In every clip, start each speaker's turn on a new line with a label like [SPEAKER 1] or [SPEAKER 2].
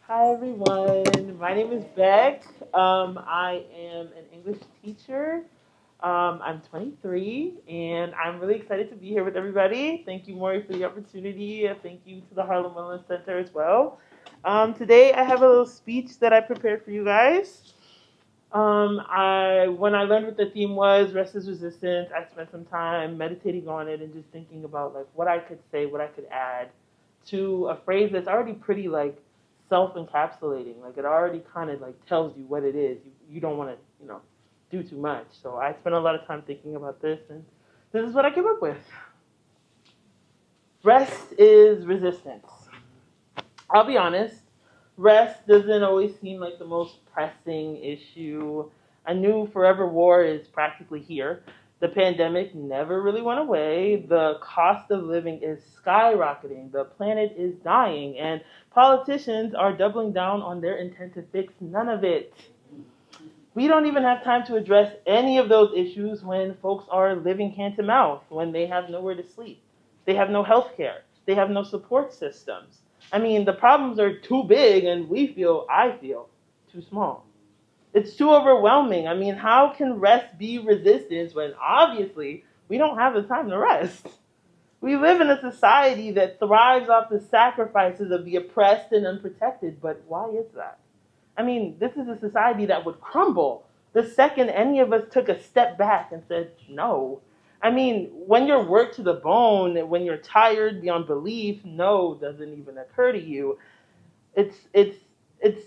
[SPEAKER 1] Hi everyone, my name is Beck. I am an English teacher. I'm 23 and I'm really excited to be here with everybody. Thank you, Maury, for the opportunity. Thank you to the Harlem Wellness Center as well. Today I have a little speech that I prepared for you guys. When I learned what the theme was, rest is resistance, I spent some time meditating on it and just thinking about like what I could say, what I could add to a phrase that's already pretty like self-encapsulating. Like it already kind of like tells you what it is. You don't want to, do too much. So I spent a lot of time thinking about this, and this is what I came up with. Rest is resistance. I'll be honest, rest doesn't always seem like the most pressing issue. A new forever war is practically here. The pandemic never really went away. The cost of living is skyrocketing. The planet is dying. And politicians are doubling down on their intent to fix none of it. We don't even have time to address any of those issues when folks are living hand to mouth, when they have nowhere to sleep. They have no health care. They have no support systems. I mean, the problems are too big and I feel, too small. It's too overwhelming. I mean, how can rest be resistance when obviously we don't have the time to rest? We live in a society that thrives off the sacrifices of the oppressed and unprotected, but why is that? I mean, this is a society that would crumble the second any of us took a step back and said, no. I mean, when you're worked to the bone, when you're tired beyond belief, no doesn't even occur to you.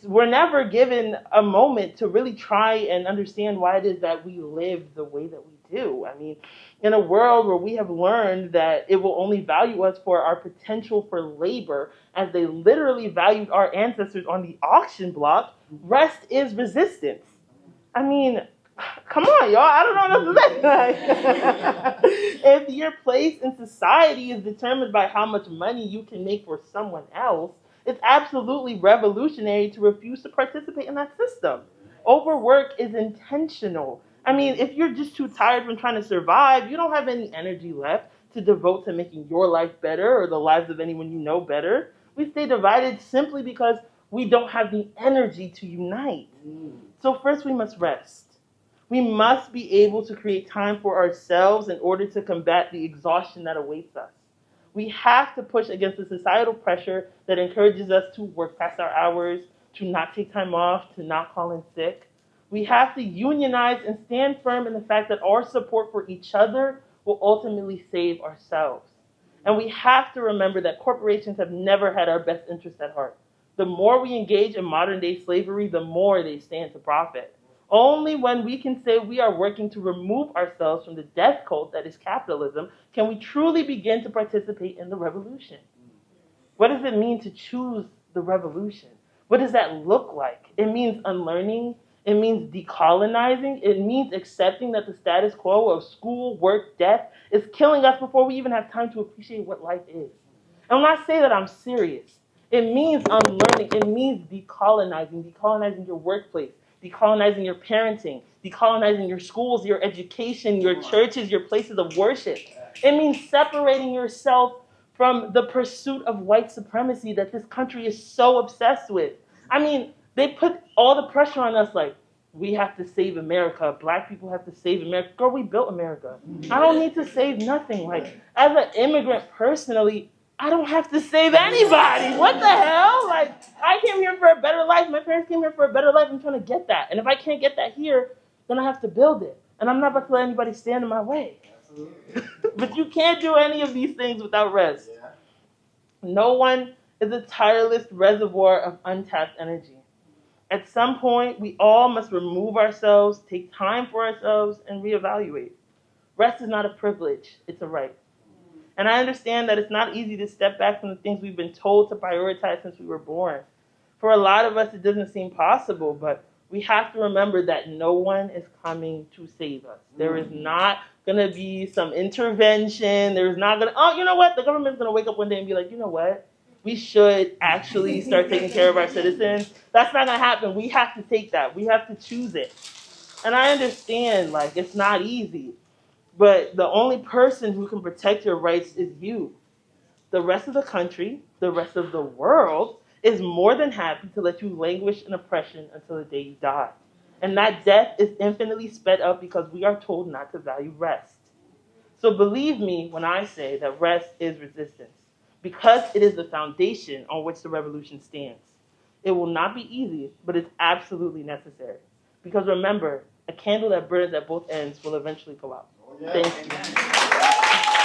[SPEAKER 1] We're never given a moment to really try and understand why it is that we live the way that we do. I mean, in a world where we have learned that it will only value us for our potential for labor, as they literally valued our ancestors on the auction block, rest is resistance. I mean, come on, y'all. I don't know what to say. If your place in society is determined by how much money you can make for someone else, it's absolutely revolutionary to refuse to participate in that system. Overwork is intentional. I mean, if you're just too tired from trying to survive, you don't have any energy left to devote to making your life better or the lives of anyone you know better. We stay divided simply because we don't have the energy to unite. So first we must rest. We must be able to create time for ourselves in order to combat the exhaustion that awaits us. We have to push against the societal pressure that encourages us to work past our hours, to not take time off, to not call in sick. We have to unionize and stand firm in the fact that our support for each other will ultimately save ourselves. And we have to remember that corporations have never had our best interest at heart. The more we engage in modern day slavery, the more they stand to profit. Only when we can say we are working to remove ourselves from the death cult that is capitalism can we truly begin to participate in the revolution. What does it mean to choose the revolution? What does that look like? It means unlearning. It means decolonizing. It means accepting that the status quo of school, work, death is killing us before we even have time to appreciate what life is. And when I say that, I'm serious. It means unlearning. It means decolonizing your workplace, decolonizing your parenting, decolonizing your schools, your education, your churches, your places of worship. It means separating yourself from the pursuit of white supremacy that this country is so obsessed with. I mean, they put all the pressure on us like, we have to save America. Black people have to save America. Girl, we built America. I don't need to save nothing. Like, as an immigrant personally, I don't have to save anybody. What the hell? Like, I came here for a better life. My parents came here for a better life. I'm trying to get that. And if I can't get that here, then I have to build it. And I'm not about to let anybody stand in my way. But you can't do any of these things without rest. No one is a tireless reservoir of untapped energy. At some point, we all must remove ourselves, take time for ourselves, and reevaluate. Rest is not a privilege, it's a right. And I understand that it's not easy to step back from the things we've been told to prioritize since we were born. For a lot of us, it doesn't seem possible, but we have to remember that no one is coming to save us. There is not going to be some intervention. There's not going to, oh, you know what? The government's going to wake up one day and be like, you know what? We should actually start taking care of our citizens. That's not going to happen. We have to take that. We have to choose it. And I understand, like, it's not easy. But the only person who can protect your rights is you. The rest of the country, the rest of the world, is more than happy to let you languish in oppression until the day you die. And that death is infinitely sped up because we are told not to value rest. So believe me when I say that rest is resistance, because it is the foundation on which the revolution stands. It will not be easy, but it's absolutely necessary. Because remember, a candle that burns at both ends will eventually go out. Thank you.